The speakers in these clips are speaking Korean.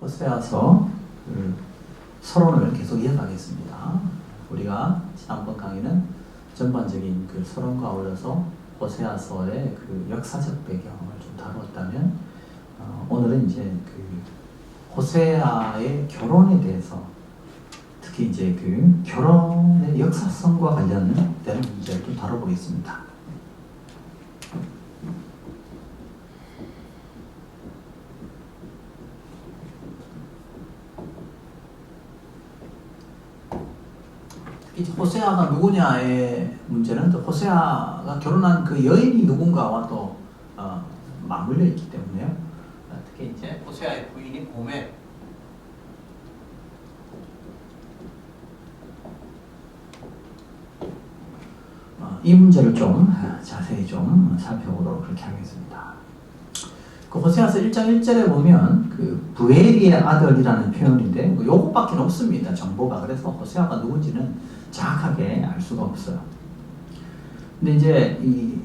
호세아서 서론을 계속 이어가겠습니다. 우리가 지난번 강의는 전반적인 그 서론과 어울려서 호세아서의 그 역사적 배경을 좀 다루었다면, 오늘은 이제 그 호세아의 결혼에 대해서, 특히 이제 그 결혼의 역사성과 관련된 문제를 좀 다뤄보겠습니다. 이제 호세아가 누구냐의 문제는 또 호세아가 결혼한 그 여인이 누군가와 또 맞물려 있기 때문에요. 특히 이제 호세아의 부인이 고멜, 이 문제를 좀 자세히 좀 살펴보도록 그렇게 하겠습니다. 그 호세아서 1장 1절에 보면 그 부엘리의 아들이라는 표현인데 요것밖에 없습니다, 정보가. 그래서 호세아가 누군지는 정확하게 알 수가 없어요. 근데 이제 이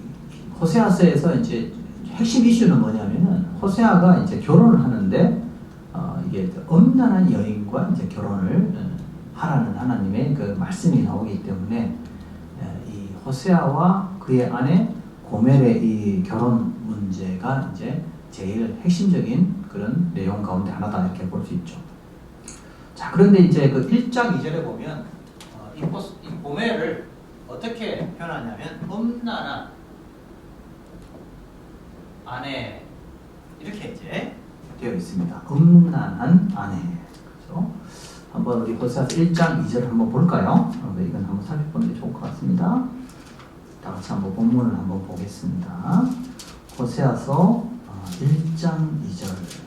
호세아서에서 이제 핵심 이슈는 뭐냐면은 호세아가 이제 결혼을 하는데 이게 음란한 여인과 이제 결혼을 하라는 하나님의 그 말씀이 나오기 때문에 이 호세아와 그의 아내 고멜의 이 결혼 문제가 이제 제일 핵심적인 그런 내용 가운데 하나다, 이렇게 볼 수 있죠. 자, 그런데 이제 그 1장 2절에 보면 이 고멜을 어떻게 표현하냐면 음란한 아내, 이렇게 이제 되어 있습니다. 음란한 아내. 그렇죠? 한번 우리 호세아서 1장 2절 한번 볼까요? 이건 한번 살펴보는 게 좋을 것 같습니다. 다 같이 한번 본문을 한번 보겠습니다. 호세아서 1장 2절.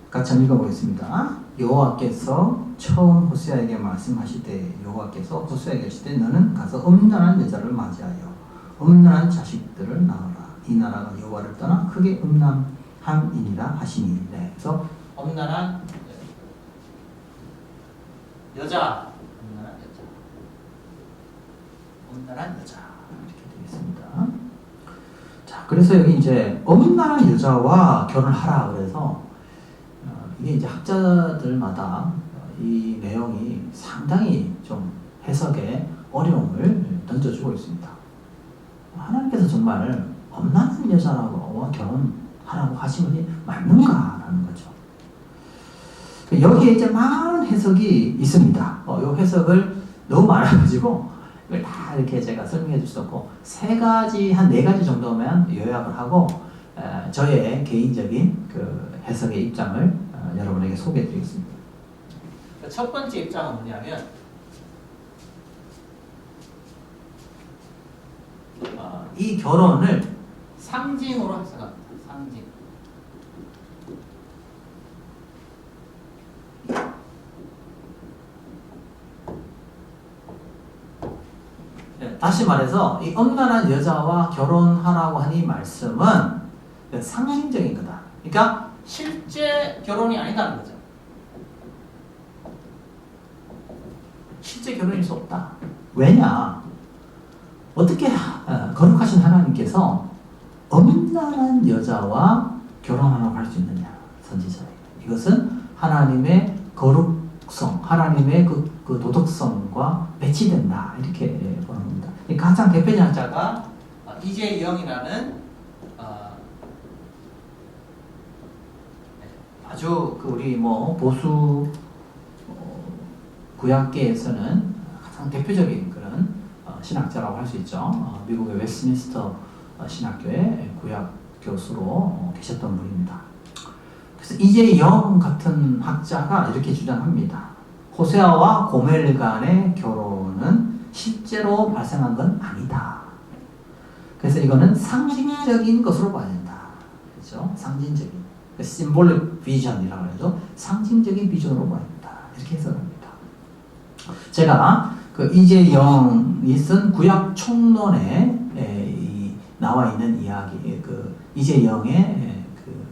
같이 한번 읽어보겠습니다. 여호와께서 처음 호세아에게 말씀하시되, 여호와께서 호세아에게 하시되 너는 가서 음란한 여자를 맞이하여 음란한 자식들을 낳으라. 이 나라가 여호와를 떠나 크게 음란함이니라 하시니. 네, 그래서 음란한 여자, 음란한 여자 이렇게 되겠습니다. 자, 그래서 여기 이제 음란한 여자와 결혼하라 그래서 이게 이제 학자들마다 이 내용이 상당히 좀 해석에 어려움을 던져주고 있습니다. 하나님께서 정말 음란한 여자라고 결혼하라고 하시면 맞는가라는 거죠. 여기에 이제 많은 해석이 있습니다. 이 해석을 너무 많아가지고 이걸 다 이렇게 제가 설명해 줄 수 없고, 한 네 가지 정도만 요약을 하고 저의 개인적인 그 해석의 입장을 여러분에게 소개해 드리겠습니다. 첫 번째 입장은 뭐냐면, 이 결혼을 상징으로 해석합니다. 상징. 다시 말해서 이 음란한 여자와 결혼하라고 한 이 말씀은 상징적인 거다. 그러니까 실제 결혼이 아니다는 거죠. 실제 결혼일 수 없다. 왜냐? 어떻게 거룩하신 하나님께서 음란한 여자와 결혼하라고 할 수 있느냐? 선지자에게. 이것은 하나님의 거룩성, 하나님의 그 도덕성과 배치된다, 이렇게 보는 겁니다. 가장 대표적인 자가 이재영이라는 아주 우리 보수 구약계에서는 가장 대표적인 그런 신학자라고 할 수 있죠. 미국의 웨스트민스터 신학교의 구약 교수로 계셨던 분입니다. 그래서 이재영 같은 학자가 이렇게 주장합니다. 호세아와 고멜 간의 결혼은 실제로 발생한 건 아니다. 그래서 이거는 상징적인 것으로 봐야 된다. 그렇죠? 상징적인. 심볼릭 비전이라고 해서 상징적인 비전으로 봐야 된다, 이렇게 해석합니다. 제가 그 이재영이 쓴 구약 총론에 나와 있는 이야기, 그 이재영의 그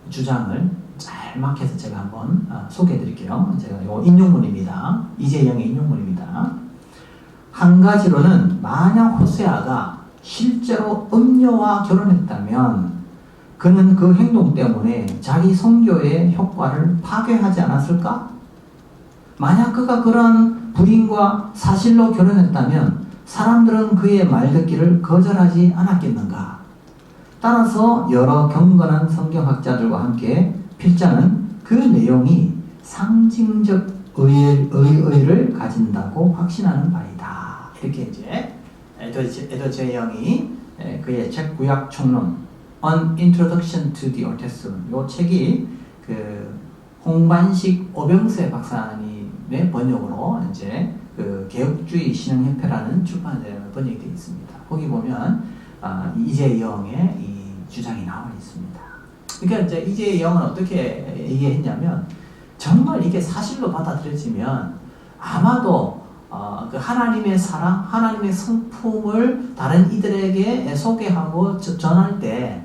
주장을 짤막해서 제가 한번 소개해 드릴게요. 제가 요 인용문입니다. 이재영의 인용문입니다. 한 가지로는 만약 호세아가 실제로 음녀와 결혼했다면 그는 그 행동 때문에 자기 선교의 효과를 파괴하지 않았을까? 만약 그가 그런 부인과 사실로 결혼했다면 사람들은 그의 말 듣기를 거절하지 않았겠는가? 따라서 여러 경건한 성경학자들과 함께 필자는 그 내용이 상징적 의의를 가진다고 확신하는 바이다. 이렇게 이제 에더 제영이 그의 책 구약 총론 On Introduction to the Old Testament 이 책이 그 홍반식 오병세 박사님의 번역으로 이제 그 개혁주의 신흥협회라는 출판사에 번역이 되어 있습니다. 거기 보면 이재영의 이 주장이 나와 있습니다. 그러니까 이제 이재영은 어떻게 얘기했냐면 정말 이게 사실로 받아들여지면 아마도 그 하나님의 사랑, 하나님의 성품을 다른 이들에게 소개하고 전할 때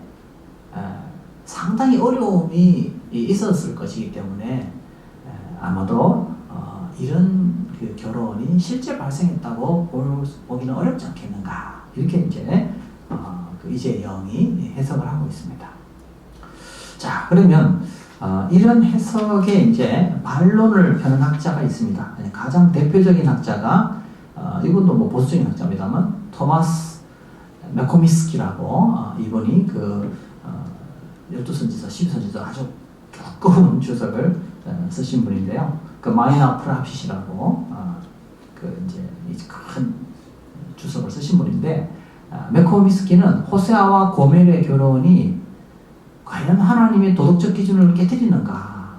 상당히 어려움이 있었을 것이기 때문에 아마도 이런 그 결혼이 실제 발생했다고 보기는 어렵지 않겠는가 이렇게 이제 그 이재영이 해석을 하고 있습니다. 자, 그러면 이런 해석에 이제 반론을 펴는 학자가 있습니다. 가장 대표적인 학자가 이분도 뭐 보수적인 학자입니다만 토마스 메코미스키라고 이분이 그 12선지서, 12선지서 아주 두꺼운 주석을 쓰신 분인데요. 그 마이너 프라핏이라고 그 이제 큰 주석을 쓰신 분인데 메코미스키는 호세아와 고멜의 결혼이 과연 하나님의 도덕적 기준을 깨뜨리는가?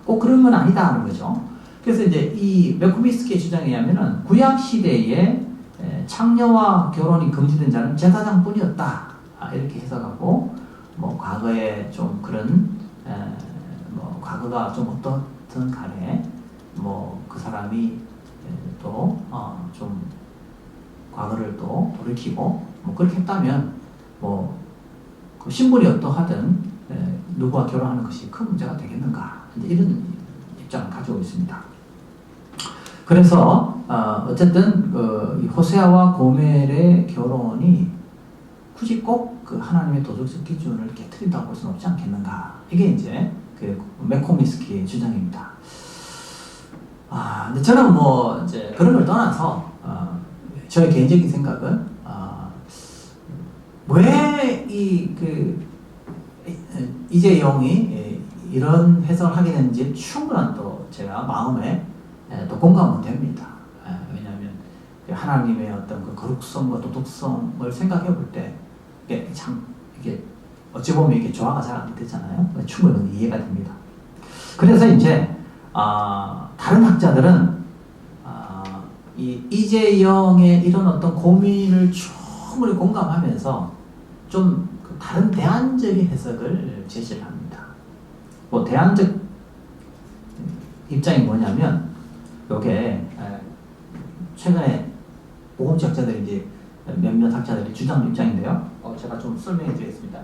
꼭 그런 건 아니다 하는 거죠. 그래서 이제 이 메코미스키의 주장에 의하면은 구약 시대에 창녀와 결혼이 금지된 자는 제사장뿐이었다. 이렇게 해석하고 뭐 과거에 좀 그런 뭐 과거가 좀 어떻든 간에 뭐 그 사람이 또 좀 과거를 또 돌이키고 뭐 그렇게 했다면 뭐 그 신분이 어떠하든 누구와 결혼하는 것이 큰 문제가 되겠는가 이런 입장을 가지고 있습니다. 그래서 어쨌든 호세아와 고멜의 결혼이 굳이 꼭 그 하나님의 도덕적 기준을 깨트린다고 볼 수는 없지 않겠는가 이게 이제 그 메코미스키의 주장입니다. 근데 저는 뭐 이제 그런 걸 떠나서 저의 개인적인 생각은 왜 이재영이 이런 해석을 하게 되는지 충분한 또 제가 마음에 또 공감은 됩니다. 왜냐하면 하나님의 어떤 그 거룩성과 도덕성을 생각해 볼 때 이게 어찌 보면 이게 조화가 잘 안 되잖아요. 충분히 이해가 됩니다. 그래서 이제 다른 학자들은 이재영의 이런 어떤 고민을 충분히 공감하면서 좀 다른 대안적인 해석을 제시를 합니다. 뭐 대안적 입장이 뭐냐면 요게 최근에 보험치 학자들이 이제 몇몇 학자들이 주장한 입장인데요. 제가 좀 설명해 드리겠습니다.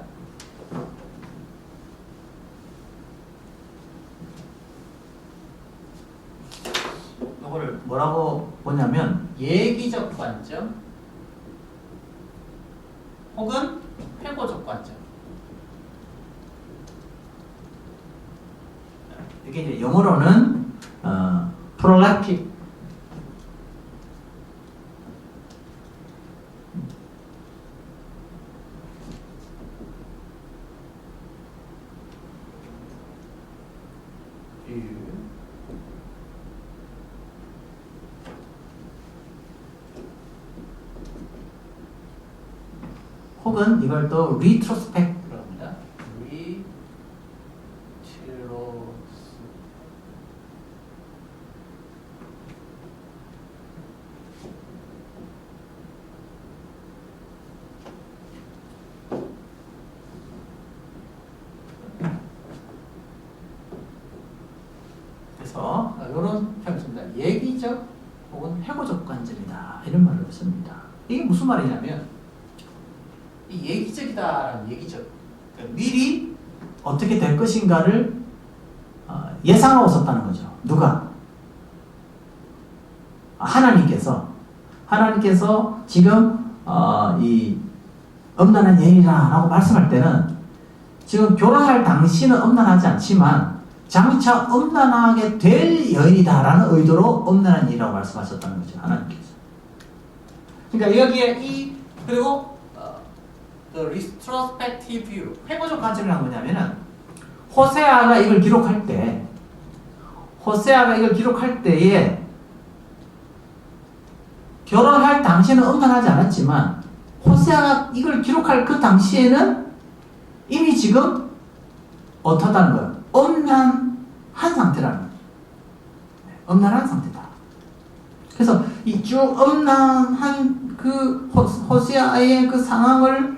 이거를 뭐라고 보냐면 예기적 관점 혹은 회고적 관점. 이게 이제 영어로는 proleptic 혹은 이걸 또 retrospect라고 합니다. 그래서 이런 표현을 씁니다. 예기적 혹은 회고적 관점이다. 이런 말을 씁니다. 이게 무슨 말이냐면 이 예기적이다라는 예기적 그러니까 미리 어떻게 될 것인가를 예상하고 썼다는 거죠. 누가? 하나님께서 지금 이 음란한 여인이라고 말씀할 때는 지금 결혼할 당시는 음란하지 않지만 장차 음란하게 될 여인이다라는 의도로 음란한 여인이라고 말씀하셨다는 거죠. 하나님께서. 그러니까 여기에 그리고 the retrospective view, 회고적 관점이란 뭐냐면은 호세아가 이걸 기록할 때에 결혼할 당시에는 음란하지 않았지만 호세아가 이걸 기록할 그 당시에는 이미 지금 어떻다는 거예요? 음란한 상태라는 거예요. 음란한 상태다. 그래서 이 쭉 음란한 그 호세아의 그 상황을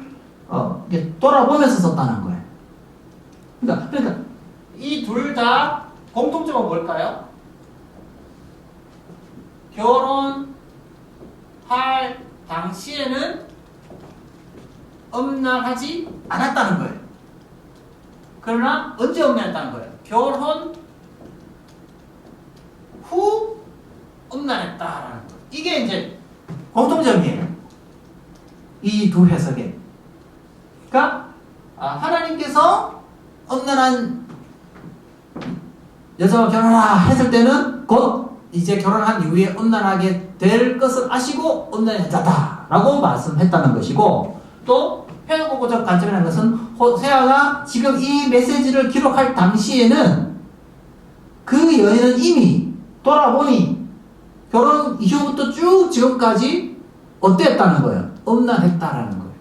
돌아보면서 썼다는 거예요. 그러니까 이 둘 다 공통점은 뭘까요? 결혼할 당시에는 음란하지 않았다는 거예요. 그러나 언제 음란했다는 거예요? 결혼 후 음란했다라는 거예요. 이게 이제 공통점이에요. 이 두 해석에. 그러니까 하나님께서 음란한 여자와 결혼하라 했을 때는 곧 이제 결혼한 이후에 음란하게 될 것을 아시고 음란했다라고 말씀했다는 것이고, 또 회고적 관점이라는 것은 호세아가 지금 이 메시지를 기록할 당시에는 그 여인은 이미 돌아보니 결혼 이후부터 쭉 지금까지 어땠다는 거예요? 음란했다라는 거예요.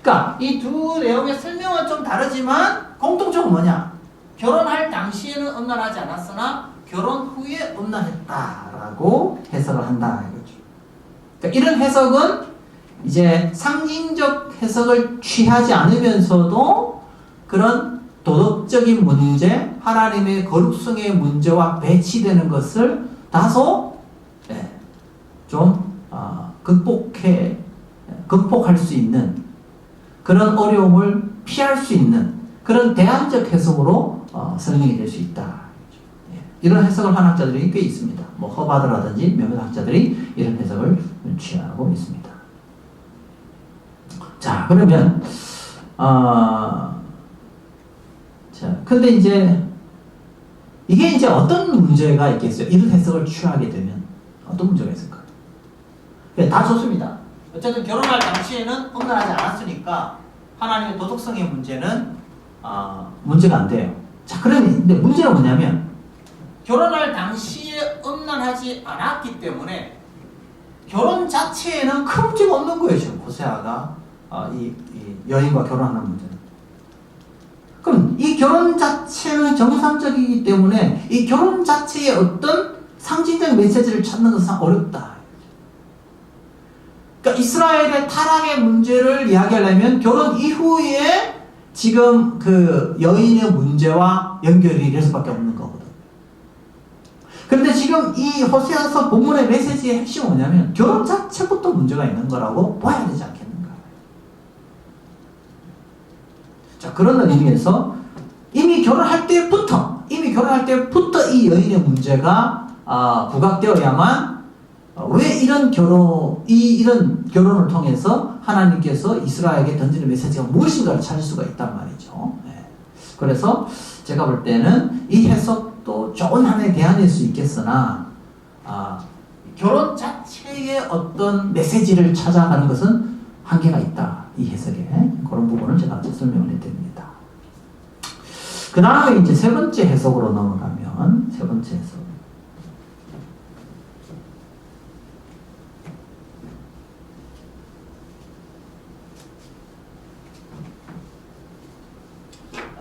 그러니까 이 두 내용의 설명은 좀 다르지만 공통점은 뭐냐? 결혼할 당시에는 음란하지 않았으나 결혼 후에 음란했다라고 해석을 한다 이거죠. 그러니까 이런 해석은 이제 상징적 해석을 취하지 않으면서도 그런 도덕적인 문제, 하나님의 거룩성의 문제와 배치되는 것을 다소 좀 극복할 수 있는 그런 어려움을 피할 수 있는 그런 대안적 해석으로 설명이 될 수 있다. 이런 해석을 한 학자들이 꽤 있습니다. 뭐 허바드라든지 몇몇 학자들이 이런 해석을 취하고 있습니다. 자, 그러면 근데 이제 이게 이제 어떤 문제가 있겠어요? 이런 해석을 취하게 되면 어떤 문제가 있을까요? 다 좋습니다. 어쨌든 결혼할 당시에는 음란하지 않았으니까 하나님의 도덕성의 문제는 문제가 안 돼요. 자, 근데 문제는 뭐냐면 결혼할 당시에 음란하지 않았기 때문에 결혼 자체에는 큰 문제가 없는 거예요. 지금 호세아가 이 여인과 결혼하는 문제는. 그럼 이 결혼 자체는 정상적이기 때문에 이 결혼 자체에 어떤 상징적 메시지를 찾는 것은 어렵다. 그러니까 이스라엘의 타락의 문제를 이야기하려면 결혼 이후에 지금 그 여인의 문제와 연결이 될 수밖에 없는 거거든. 그런데 지금 이 호세아서 본문의 메시지의 핵심은 뭐냐면 결혼 자체부터 문제가 있는 거라고 봐야 되지 않겠는가. 자, 그런 의미에서 이미 결혼할 때부터 이 여인의 문제가 부각되어야만 왜 이런 결혼을 통해서 하나님께서 이스라엘에게 던지는 메시지가 무엇인가를 찾을 수가 있단 말이죠. 그래서 제가 볼 때는 이 해석도 좋은 하나의 대안일 수 있겠으나 결혼 자체의 어떤 메시지를 찾아가는 것은 한계가 있다. 이 해석에 그런 부분을 제가 설명을 해드립니다. 그 다음에 이제 세 번째 해석으로 넘어가면 세 번째 해석.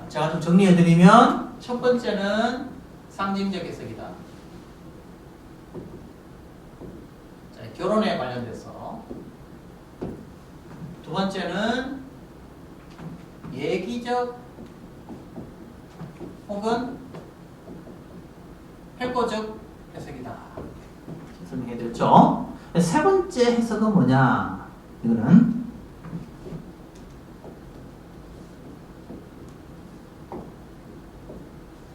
제가 좀 정리해드리면 첫 번째는 상징적 해석이다. 자, 결혼에 관련돼서. 두 번째는 예기적 혹은 회고적 해석이다. 설명해드렸죠. 세 번째 해석은 뭐냐? 이거는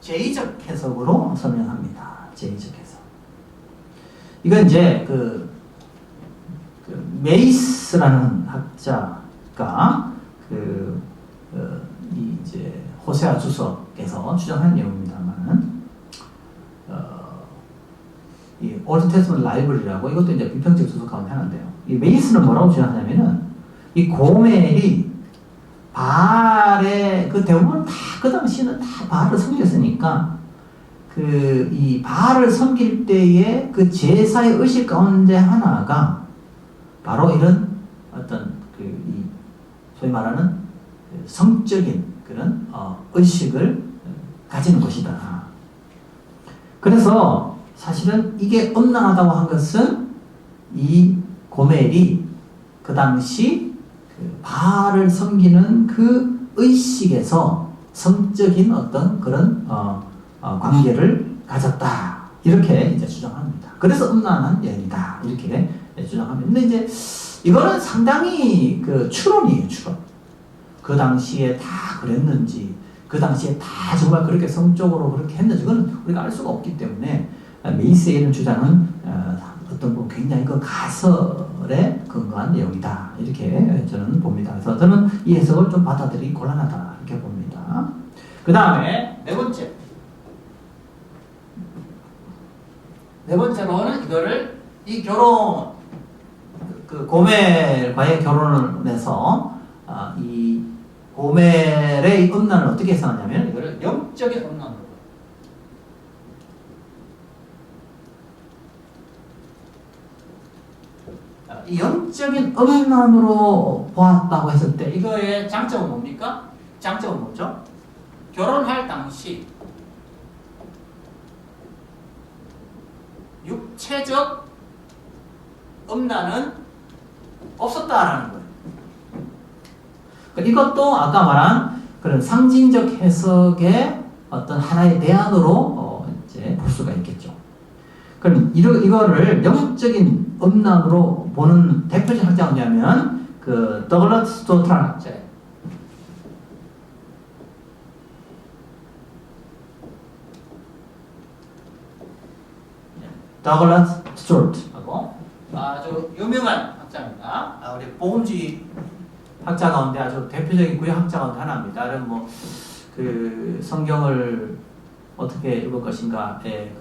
제의적 해석으로 설명합니다. 제의적 해석. 이건 이제 메이스 메이스라는 학자가 이 이제 호세아 주석에서 주장한 내용입니다만은 이 올드 테스트먼트 라이브러리라고 이것도 이제 비평적 주석 가운데 하나인데요. 이 메이스는 뭐라고 주장하냐면은 이 고멜이 바알의 그 대부분 다 그 당시에는 다 바알을 섬겼으니까 이 바알을 섬길 때의 그 제사의 의식 가운데 하나가 바로 이런 어떤 이 소위 말하는 성적인 그런 의식을 가지는 것이다. 그래서 사실은 이게 음란하다고 한 것은 이 고멜이 그 당시 바알을 섬기는 그 의식에서 성적인 어떤 그런 관계를 가졌다. 이렇게 이제 주장합니다. 그래서 음란한 여인이다. 이렇게 주장합니다. 근데 이제 이거는 상당히 추론이에요, 추론. 그 당시에 다 그랬는지, 그 당시에 다 정말 그렇게 성적으로 그렇게 했는지, 그건 우리가 알 수가 없기 때문에, 메이스의 이런 주장은 어떤 뭐 굉장히 그 가설에 근거한 내용이다. 이렇게 저는 봅니다. 그래서 저는 이 해석을 좀 받아들이기 곤란하다. 이렇게 봅니다. 그 다음에 네 번째로는 이거를 이 결혼 고멜과의 결혼을 해서 이 고멜의 음란을 어떻게 해석하냐면 이거를 영적인 음란으로 이 영적인 음란으로 보았다고 했을 때 이거의 장점은 뭡니까? 장점은 뭐죠? 결혼할 당시 육체적 음란은 없었다라는 거예요. 이것도 아까 말한 그런 상징적 해석의 어떤 하나의 대안으로 이제 볼 수가 있겠죠. 그럼 이거를 영적인 음란으로 보는 대표적 학자가 뭐냐면 더글라스 스토트라는 학자예요. 더글라스 스토트하고 아주 유명한 학자입니다. 우리 복음주의 학자 가운데 아주 대표적인 구약 학자 가운데 하나입니다. 다른 성경을 어떻게 읽을 것인가에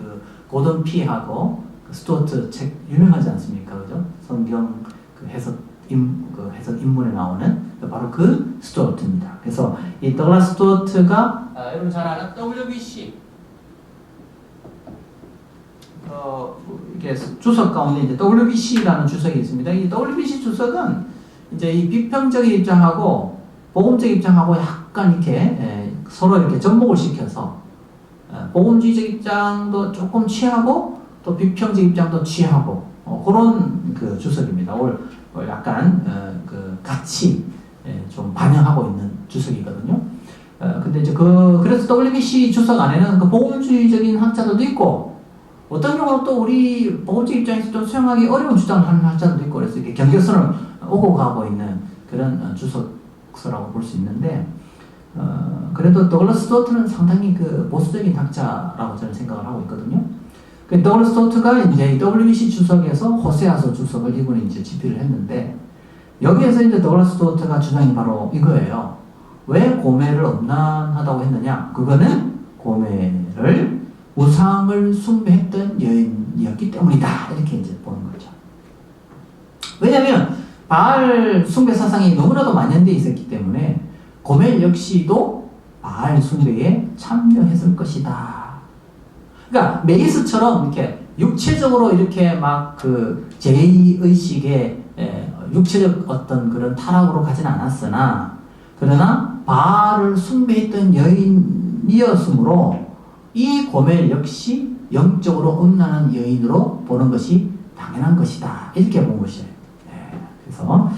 고든 피하고 스토어트 책 유명하지 않습니까? 그죠? 성경 해석 인문에 나오는 바로 스토어트입니다. 그래서 이 더글라스 스토어트가 여러분 잘 아는 WBC 이게 주석 가운데 이제 WBC라는 주석이 있습니다. 이 WBC 주석은 이제 이 비평적인 입장하고 복음적 입장하고 약간 이렇게 서로 이렇게 접목을 시켜서 복음주의적 입장도 조금 취하고 또 비평적 입장도 취하고 그런 주석입니다. 약간 같이 좀 반영하고 있는 주석이거든요. 근데 이제 그래서 WBC 주석 안에는 복음주의적인 학자들도 있고 어떤 경우는 또 우리 복음적 입장에서 좀 수용하기 어려운 주장을 하는 학자들도 있고 그래서 이렇게 경계선을 오고 가고 있는 그런 주석서라고 볼 수 있는데 그래도 더글라스 스토어트는 상당히 보수적인 학자라고 저는 생각을 하고 있거든요. 더글라스 스토어트가 이제 WBC 주석에서 호세아서 주석을 이번에 이제 집필을 했는데 여기에서 이제 더글라스 스토어트가 주장이 바로 이거예요. 왜 고멜을 음란하다고 했느냐? 그거는 고멜을 우상을 숭배했던 여인이었기 때문이다. 이렇게 이제 보는 거죠. 왜냐하면 바알 숭배 사상이 너무나도 만연되어 있었기 때문에 고멜 역시도 바알 숭배에 참여했을 것이다. 그러니까 메이스처럼 이렇게 육체적으로 이렇게 막 제의의식에 육체적 어떤 그런 타락으로 가지는 않았으나 그러나 바알을 숭배했던 여인이었으므로 이 고멜 역시 영적으로 음란한 여인으로 보는 것이 당연한 것이다. 이렇게 본 것이에요. 그래서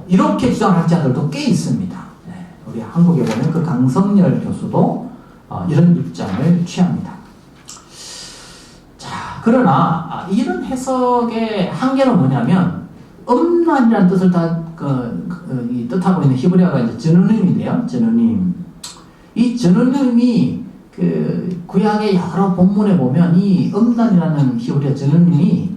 이렇게 주장하는 학자들도 꽤 있습니다. 우리 한국에 보면 강성열 교수도 이런 입장을 취합니다. 자, 그러나 이런 해석의 한계는 뭐냐면 음란이라는 뜻을 다 뜻하고 있는 히브리어가 이제 저느님인데요. 저느님. 이 저느님이 구약의 여러 본문에 보면 이 음란이라는 히브리어 저느님이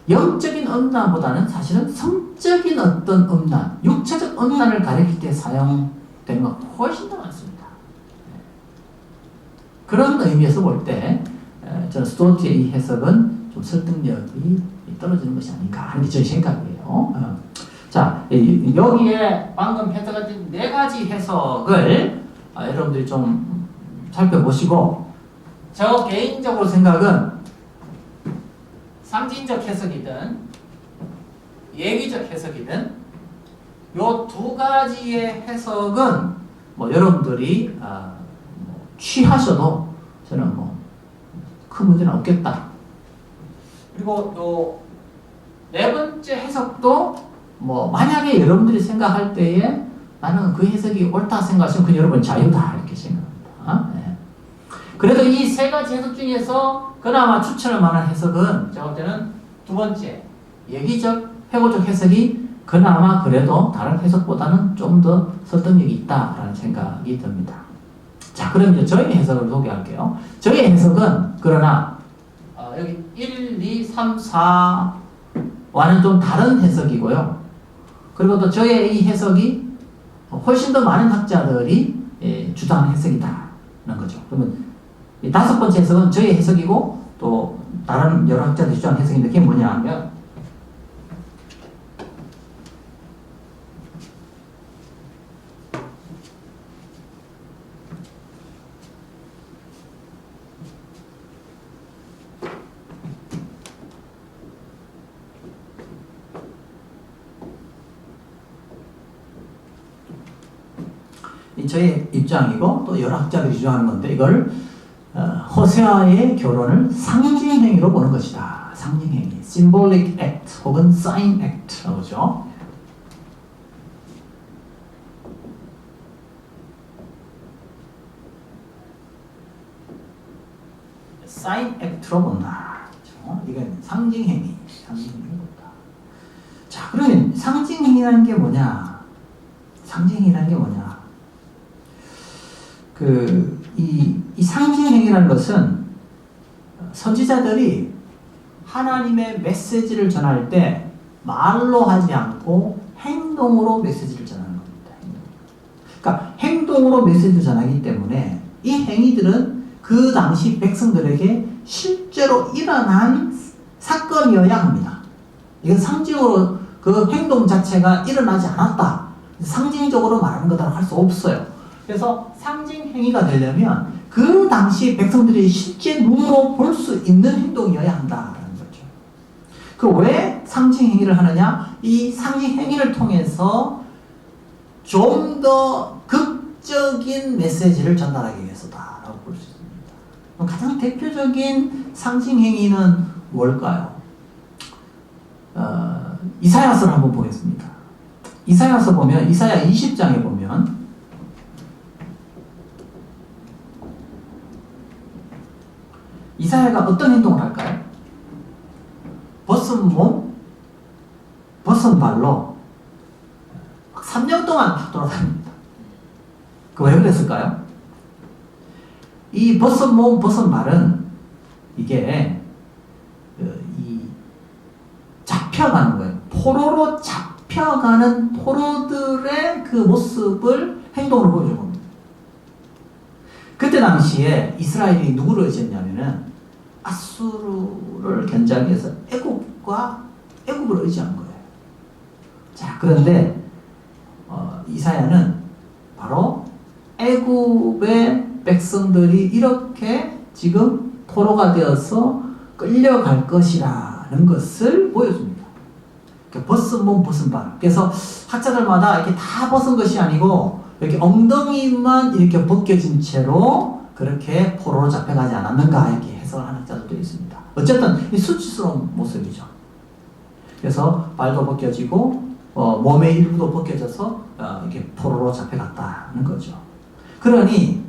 영적인 음란보다는 사실은 성적인 어떤 음란, 육체적 음란을 가리킬 때 사용되는 건 훨씬 더 많습니다. 그런 의미에서 볼 때 저는 스튜어트의 이 해석은 좀 설득력이 떨어지는 것이 아닌가 하는 게 제 생각이에요. 자, 여기에 방금 해석한 네 가지 해석을 여러분들이 좀 살펴보시고, 저 개인적으로 생각은 상징적 해석이든 얘기적 해석이든 요 두 가지의 해석은 뭐 여러분들이 뭐 취하셔도 저는 뭐 큰 문제는 없겠다. 그리고 또 네 번째 해석도 뭐 만약에 여러분들이 생각할 때에 나는 그 해석이 옳다 생각하시면 그 여러분 자유다 이렇게 생각합니다. 네. 그래도 이 세 가지 해석 중에서 그나마 추천할 만한 해석은 제가 볼 때는 두 번째 얘기적 회고적 해석이 그나마 그래도 다른 해석보다는 좀 더 설득력이 있다라는 생각이 듭니다. 자, 그럼 이제 저희 해석을 소개할게요. 저희 해석은 그러나 여기 1, 2, 3, 4와는 좀 다른 해석이고요. 그리고 또 저의 이 해석이 훨씬 더 많은 학자들이 주장하는 해석이다라는 거죠. 그러면 이 다섯 번째 해석은 저의 해석이고 또 다른 여러 학자들이 주장하는 해석인데 그게 뭐냐 하면 저의 입장이고 또 여러 학자들이 주장하는 건데 이걸 호세아의 결혼을 상징행위로 보는 것이다. 상징행위, symbolic act 혹은 sign act라고 하죠. sign act로 본다. 그렇죠? 이건 상징행위, 상징행위로 본다. 자, 그러면 상징행위라는 게 뭐냐? 상징행위라는 게 뭐냐? 이 상징행위라는 것은 선지자들이 하나님의 메시지를 전할 때 말로 하지 않고 행동으로 메시지를 전하는 겁니다. 그러니까 행동으로 메시지를 전하기 때문에 이 행위들은 그 당시 백성들에게 실제로 일어난 사건이어야 합니다. 이건 상징으로 그 행동 자체가 일어나지 않았다. 상징적으로 말하는 거다라고 할 수 없어요. 그래서 상징 행위가 되려면 그 당시 백성들이 실제 눈으로 볼 수 있는 행동이어야 한다라는 거죠. 그 왜 상징 행위를 하느냐? 이 상징 행위를 통해서 좀 더 극적인 메시지를 전달하기 위해서다라고 볼 수 있습니다. 그럼 가장 대표적인 상징 행위는 뭘까요? 이사야서를 한번 보겠습니다. 이사야서 보면 이사야 20장에 보면 이사야가 어떤 행동을 할까요? 벗은 몸, 벗은 발로 3년 동안 돌아다닙니다. 그 왜 그랬을까요? 이 벗은 몸, 벗은 발은 이게 이 잡혀가는 거예요. 포로로 잡혀가는 포로들의 그 모습을 행동으로 보여준 겁니다. 그때 당시에 이스라엘이 누구를 의지했냐면은 아수르를 견제하기 위해서 애굽을 의지한 거예요. 자, 그런데 이사야는 바로 애굽의 백성들이 이렇게 지금 포로가 되어서 끌려갈 것이라는 것을 보여줍니다. 그러니까 벗은 몸, 벗은 발. 그래서 학자들마다 이렇게 다 벗은 것이 아니고 이렇게 엉덩이만 이렇게 벗겨진 채로 그렇게 포로로 잡혀가지 않았는가 이렇게 해석을 하는 학자들도 있습니다. 어쨌든 이 수치스러운 모습이죠. 그래서 발도 벗겨지고 몸의 일부도 벗겨져서 이렇게 포로로 잡혀갔다는 거죠. 그러니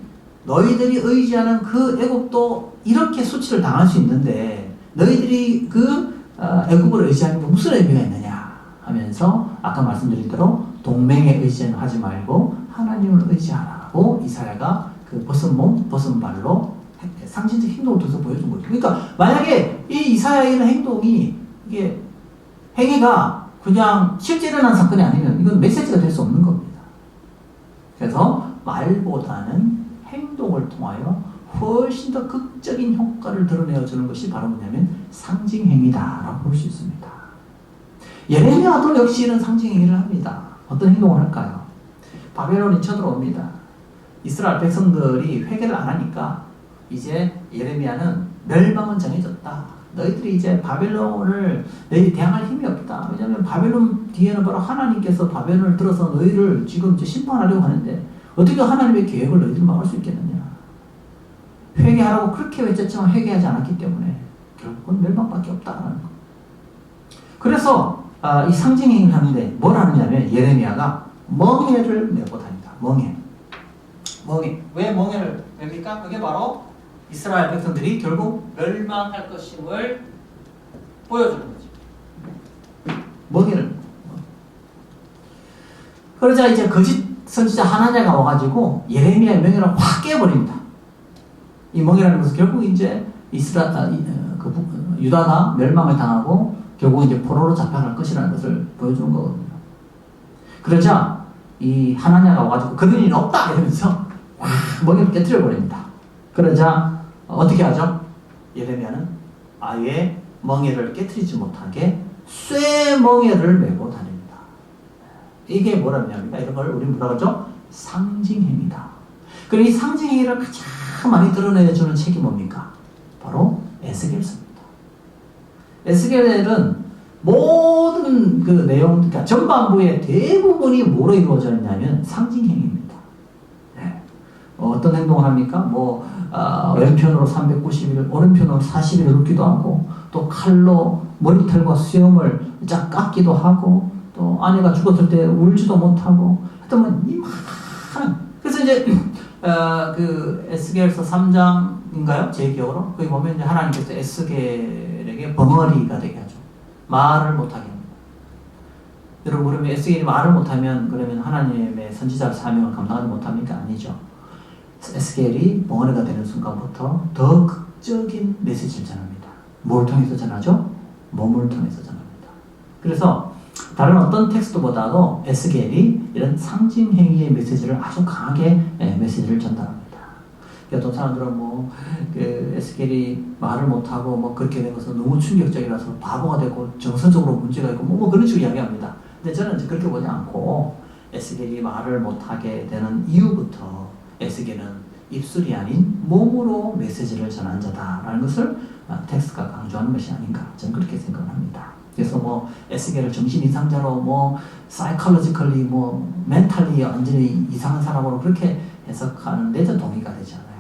너희들이 의지하는 그 애굽도 이렇게 수치를 당할 수 있는데 너희들이 그 애굽을 의지하는 게 무슨 의미가 있느냐 하면서 아까 말씀드린 대로 동맹에 의지하지 말고 하나님을 의지하라고 이사야가 그 벗은 몸, 벗은 발로 상징적 행동을 통해서 보여준 거죠. 그러니까 만약에 이 이사야의 이런 행동이 이게 행위가 그냥 실제 일어난 사건이 아니면 이건 메시지가 될 수 없는 겁니다. 그래서 말보다는 행동을 통하여 훨씬 더 극적인 효과를 드러내어주는 것이 바로 뭐냐면 상징행위다라고 볼 수 있습니다. 예레미야도 역시 이런 상징행위를 합니다. 어떤 행동을 할까요? 바벨론이 쳐들어옵니다. 이스라엘 백성들이 회개를 안 하니까 이제 예레미야는 멸망은 정해졌다. 너희들이 이제 바벨론을 너희들이 대항할 힘이 없다. 왜냐하면 바벨론 뒤에는 바로 하나님께서 바벨론을 들어서 너희를 지금 이제 심판하려고 하는데 어떻게 하나님의 계획을 너희들이 막을 수 있겠느냐. 회개하라고 그렇게 외쳤지만 회개하지 않았기 때문에 결국은 멸망밖에 없다라는 거. 그래서 이 상징행위를 하는데 뭘 하느냐면 예레미야가 멍에를 메고 다닙니다. 멍에. 왜 멍에를 맵니까? 그게 바로 이스라엘 백성들이 결국 멸망할 것임을 보여주는 거죠. 멍에를. 그러자 이제 거짓 선지자 하나냐가 와가지고 예레미야의 명예를 확 깨버립니다. 이 멍이라는 것은 결국 이제 유다가 멸망을 당하고 결국 이제 포로로 잡혀갈 것이라는 것을 보여주는 거거든요. 그러자 이 하나냐가 와가지고 그런 일은 없다 이러면서 멍에를 깨뜨려 버립니다. 그러자 어떻게 하죠? 예레미야는 아예 멍에를 깨뜨리지 못하게 쇠멍에를 메고 다닙니다. 이게 뭐라냐면 이런 걸 우리 뭐라고 하죠? 상징행위다. 그리고 이 상징행위를 가장 많이 드러내주는 책이 뭡니까? 바로 에스겔서입니다. 에스겔은 모든 그 내용, 그러니까 전반부의 대부분이 뭐로 이루어져 있냐면 상징행위입니다. 네. 어떤 행동을 합니까? 왼편으로 390일, 오른편으로 40일을 눕기도 하고, 또 칼로 머리털과 수염을 쫙 깎기도 하고, 또 아내가 죽었을 때 울지도 못하고, 하여튼 이 많은. 그래서 이제 그 에스겔서 3장인가요? 제 기억으로 거기 보면 이제 하나님께서 에스겔에게 벙어리가 되게 하죠. 말을 못하게 합니다. 여러분 그러면 에스겔이 말을 못하면 그러면 하나님의 선지자 사명을 감당하지 못합니까? 아니죠. 에스겔이 벙어리가 되는 순간부터 더 극적인 메시지를 전합니다. 뭘 통해서 전하죠? 몸을 통해서 전합니다. 그래서 다른 어떤 텍스트보다도 에스겔이 이런 상징행위의 메시지를 아주 강하게 메시지를 전달합니다. 어떤 사람들은 에스겔이 말을 못하고 그렇게 된 것은 너무 충격적이라서 바보가 되고 정서적으로 문제가 있고 그런 식으로 이야기합니다. 근데 저는 이제 그렇게 보지 않고 에스겔이 말을 못하게 되는 이유부터 에스겔은 입술이 아닌 몸으로 메시지를 전한 자다라는 것을 텍스트가 강조하는 것이 아닌가 저는 그렇게 생각을 합니다. 그래서 에스겔을 정신 이상자로 사이콜로지컬리 멘탈리 완전히 이상한 사람으로 그렇게 해석하는데 저 동의가 되지 않아요.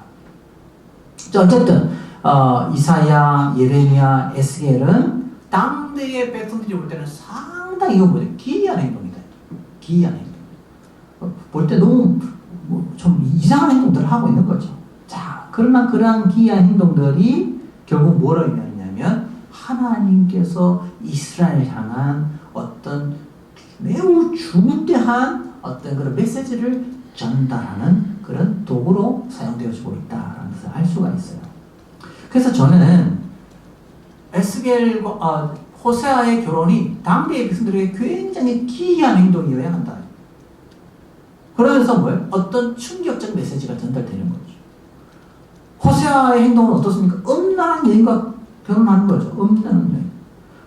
어쨌든 이사야, 예레미야, 에스겔은 당대의 백성들이 볼 때는 상당히 이건 기이한 행동이다. 기이한 행동. 볼 때 너무 좀 이상한 행동들을 하고 있는 거죠. 자, 그러나 그러한 기이한 행동들이 결국 뭐를 의미하냐면 하나님께서 이스라엘을 향한 어떤 매우 중대한 어떤 그런 메시지를 전달하는 그런 도구로 사용되어지고 있다라는 것을 알 수가 있어요. 그래서 저는 에스겔과 호세아의 결혼이 당대의 백성들에게 굉장히 기이한 행동이어야 한다. 그러면서 뭐예요? 어떤 충격적 메시지가 전달되는 거죠. 호세아의 행동은 어떻습니까? 음란한 여인과 결혼하는 거죠. 음란한 여인.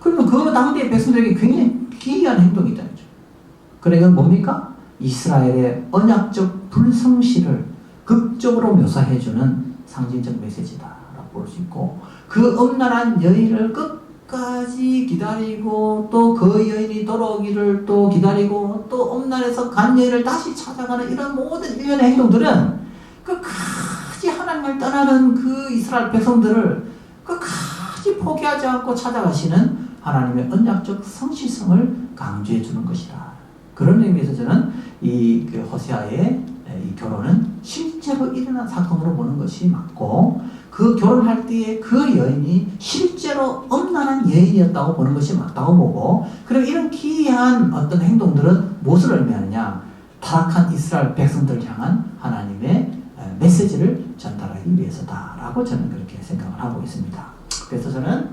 그러면 그 당대의 백성들에게 굉장히 기이한 행동이다. 그래, 이건 뭡니까? 이스라엘의 언약적 불성실을 극적으로 묘사해주는 상징적 메시지다라고 볼 수 있고, 그 음란한 여인을 끝까지 기다리고 또 그 여인이 돌아오기를 또 기다리고 또 음란해서 간 여인을 다시 찾아가는 이런 모든 일련의 행동들은 끝까지 하나님을 떠나는 그 이스라엘 백성들을 끝까지 포기하지 않고 찾아가시는 하나님의 언약적 성실성을 강조해 주는 것이다. 그런 의미에서 저는 이 호세아의 이 결혼은 실제로 일어난 사건으로 보는 것이 맞고, 그 결혼할 때에 그 여인이 실제로 음란한 여인이었다고 보는 것이 맞다고 보고, 그리고 이런 기이한 어떤 행동들은 무엇을 의미하느냐? 타락한 이스라엘 백성들을 향한 하나님의 메시지를 전달하기 위해서다라고 저는 그렇게 생각을 하고 있습니다. 그래서 저는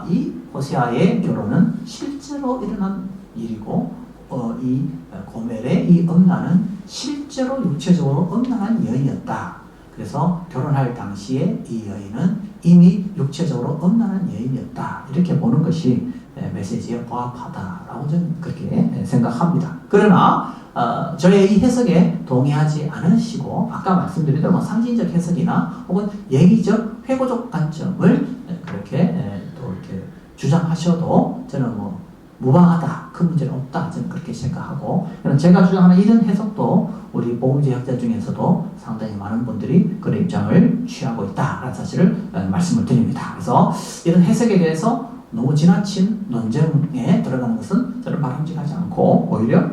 이 호세아의 결혼은 실제로 일어난 일이고 이 고멜의 이 엄란은 실제로 육체적으로 엄란한 여인이었다. 그래서 결혼할 당시에 이 여인은 이미 육체적으로 엄란한 여인이었다. 이렇게 보는 것이 메시지에 부합하다라고 저는 그렇게 생각합니다. 그러나 저의 이 해석에 동의하지 않으시고 아까 말씀드린 대로 상징적 해석이나 혹은 얘기적 회고적 관점을 그렇게 또 이렇게 주장하셔도 저는 무방하다, 큰 문제는 없다, 저는 그렇게 생각하고, 제가 주장하는 이런 해석도 우리 복음제학자 중에서도 상당히 많은 분들이 그런 입장을 취하고 있다라는 사실을 말씀을 드립니다. 그래서 이런 해석에 대해서 너무 지나친 논쟁에 들어가는 것은 저는 바람직하지 않고, 오히려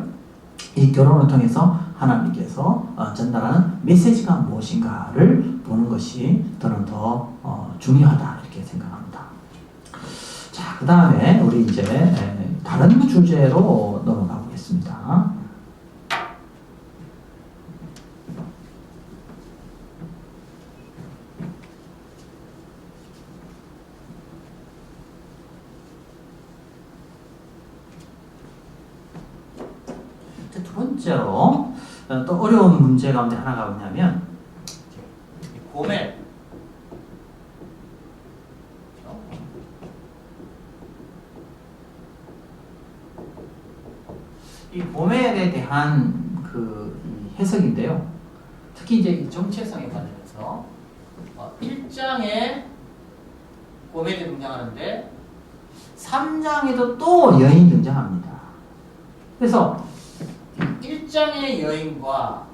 이 결혼을 통해서 하나님께서 전달하는 메시지가 무엇인가를 보는 것이 저는 더 중요하다, 이렇게 생각합니다. 자, 그 다음에 우리 이제 다른 주제로 넘어가 보겠습니다. 두 번째로 또 어려운 문제 가운데 하나가 뭐냐면 고멜. 이 고멜에 대한 그 해석인데요. 특히 이제 정체성에 관련해서 1장에 고멜이 등장하는데 3장에도 또 여인이 등장합니다. 그래서 1장의 여인과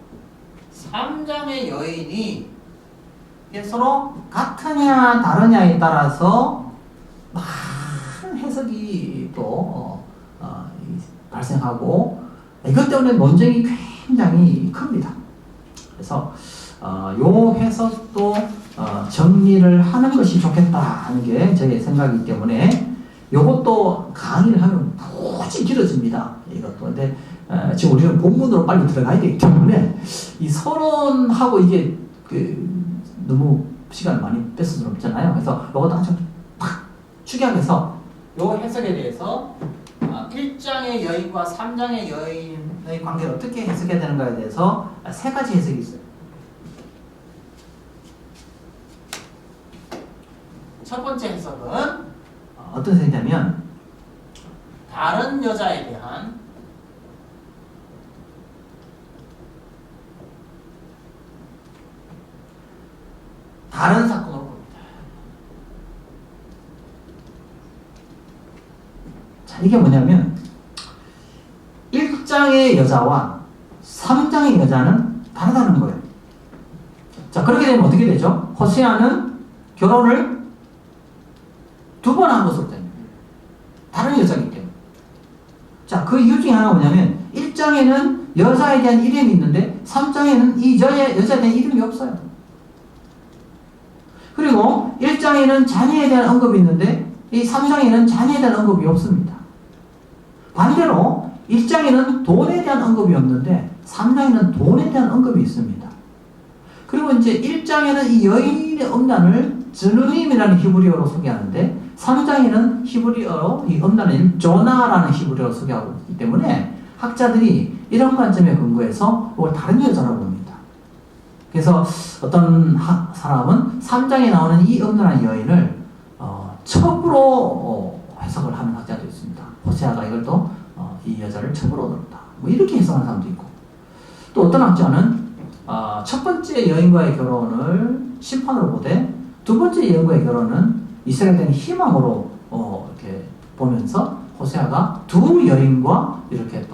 3장의 여인이 서로 같으냐 다르냐에 따라서 많은 해석이 또 발생하고 이것 때문에 논쟁이 굉장히 큽니다. 그래서 요 해석도 정리를 하는 것이 좋겠다 하는 게 저의 생각이기 때문에 요것도 강의를 하면 무지 길어집니다. 이것도. 근데 지금 우리는 본문으로 빨리 들어가야 되기 때문에 이 서론하고 이게 너무 시간을 많이 뺏을 수는 없잖아요. 그래서 요것도 아주 팍 축약해서 요 해석에 대해서 1장의 여인과 3장의 여인의 관계를 어떻게 해석해야 되는가에 대해서 세 가지 해석이 있어요. 첫 번째 해석은 어떤 해석이냐면 다른 여자에 대한 다른 사건으로 봅니다. 자, 이게 뭐냐면 1장의 여자와 3장의 여자는 다르다는 거예요. 자, 그렇게 되면 어떻게 되죠? 호세아는 결혼을 2번 한 것으로 됩니다. 다른 여자이기 때문에. 자, 그 이유 중에 하나가 뭐냐면 1장에는 여자에 대한 이름이 있는데 3장에는 이 여자에 대한 이름이 없어요. 그리고 1장에는 자녀에 대한 언급이 있는데 이 3장에는 자녀에 대한 언급이 없습니다. 반대로 1장에는 돈에 대한 언급이 없는데 3장에는 돈에 대한 언급이 있습니다. 그리고 이제 1장에는 이 여인의 음란을 즈누님이라는 히브리어로 소개하는데 3장에는 히브리어로 이 음란을 조나라는 히브리어로 소개하고 있기 때문에 학자들이 이런 관점에 근거해서 이걸 다른 여자라고 봅니다. 그래서 어떤 사람은 3장에 나오는 이 음란한 여인을 첩으로 해석을 하는 학자도 있습니다. 호세아가 이걸 또 이 여자를 첩으로 넣었다. 뭐 이렇게 해석하는 사람도 있고, 또 어떤 학자는 첫 번째 여인과의 결혼을 심판으로 보되 두 번째 여인과의 결혼은 이스라엘의 희망으로 이렇게 보면서 호세아가 두 여인과 이렇게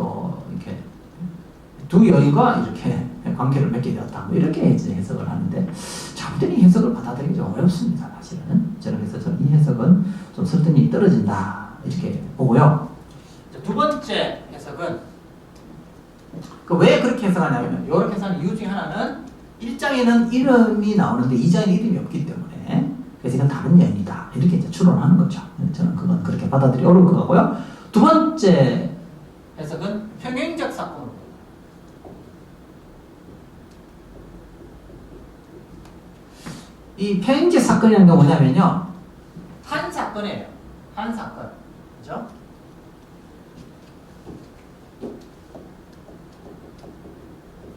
관계를 맺게 되었다. 뭐 이렇게 해석을 하는데 잘못된 이 해석을 받아들이기 좀 어렵습니다. 사실은 그래서 저는 이 해석은 좀 설득력이 떨어진다 이렇게 보고요. 두 번째 해석은 왜 그렇게 해석하냐면 이렇게 해석하는 이유 중에 하나는 1장에는 이름이 나오는데 2장에는 이름이 없기 때문에 그래서 이건 다른 여인이다 이렇게 이제 추론하는 거죠. 저는 그건 그렇게 받아들이기 어려울 것 같고요. 두 번째 해석은 평행적 사건으로 이 평행적 사건이라는 게 뭐냐면요, 한 사건이에요. 한 사건. 그죠?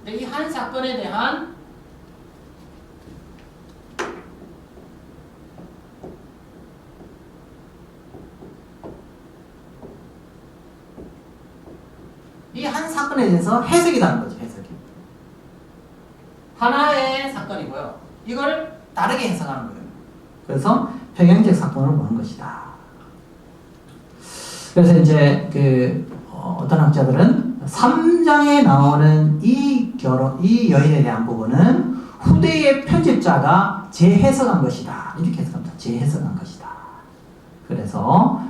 이 한 사건에 대한 이 한 사건에 대해서 해석이 다른 거죠. 해석이. 하나의 사건이고요. 이걸 다르게 해석하는 거예요. 그래서 평행적 사건을 보는 것이다. 그래서 이제 어떤 학자들은 3장에 나오는 이 여인에 대한 부분은 후대의 편집자가 재해석한 것이다. 이렇게 해석합니다. 재해석한 것이다. 그래서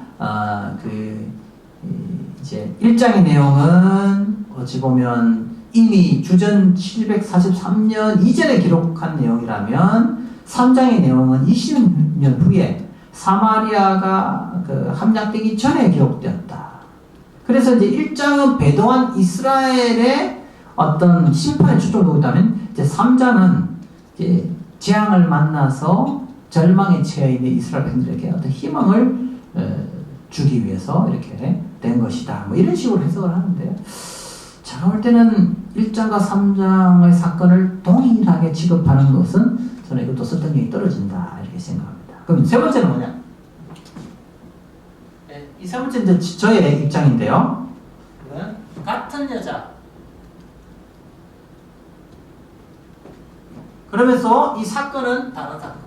이제 1장의 내용은 어찌 보면 이미 주전 743년 이전에 기록한 내용이라면 3장의 내용은 20년 후에 사마리아가 함락되기 전에 기록되었다. 그래서 이제 1장은 배도한 이스라엘의 어떤 심판에 초점을 있다면 이제 3장은 이제 재앙을 만나서 절망에 처해 있는 이스라엘 백성들에게 어떤 희망을 주기 위해서 이렇게 된 것이다. 뭐 이런 식으로 해석을 하는데, 제가 볼 때는 1장과 3장의 사건을 동일하게 취급하는 것은 저는 이것도 설득력이 떨어진다 이렇게 생각합니다. 그럼 세 번째는 뭐냐? 이 세 번째는 이제 저의 입장인데요. 같은 여자. 그러면서 이 사건은 다른 사건.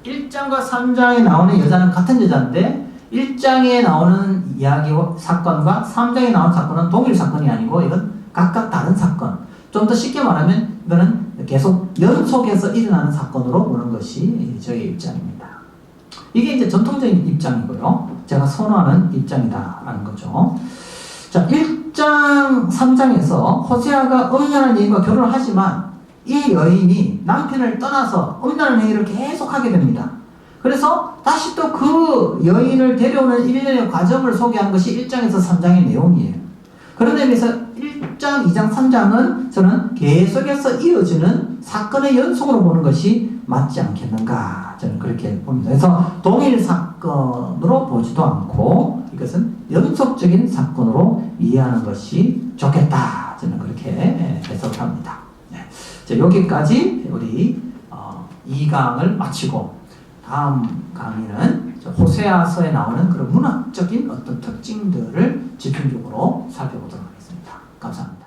1장과 3장에 나오는 여자는 같은 여자인데 1장에 나오는 이야기 사건과 3장에 나오는 사건은 동일 사건이 아니고 이건 각각 다른 사건. 좀 더 쉽게 말하면 이거는 계속 연속해서 일어나는 사건으로 보는 것이 저의 입장입니다. 이게 이제 전통적인 입장이고요. 제가 선호하는 입장이다라는 거죠. 자, 1장, 3장에서 호세아가 음란한 여인과 결혼을 하지만 이 여인이 남편을 떠나서 음란한 행위를 계속하게 됩니다. 그래서 다시 또 그 여인을 데려오는 일련의 과정을 소개한 것이 1장에서 3장의 내용이에요. 그런 의미에서 1장, 2장, 3장은 저는 계속해서 이어지는 사건의 연속으로 보는 것이 맞지 않겠는가, 저는 그렇게 봅니다. 그래서 동일 사건으로 보지도 않고 이것은 연속적인 사건으로 이해하는 것이 좋겠다, 저는 그렇게 해석합니다. 네. 자, 여기까지 우리 2강을 마치고 다음 강의는 호세아서에 나오는 그런 문학적인 어떤 특징들을 집중적으로 살펴보도록 하겠습니다. 감사합니다.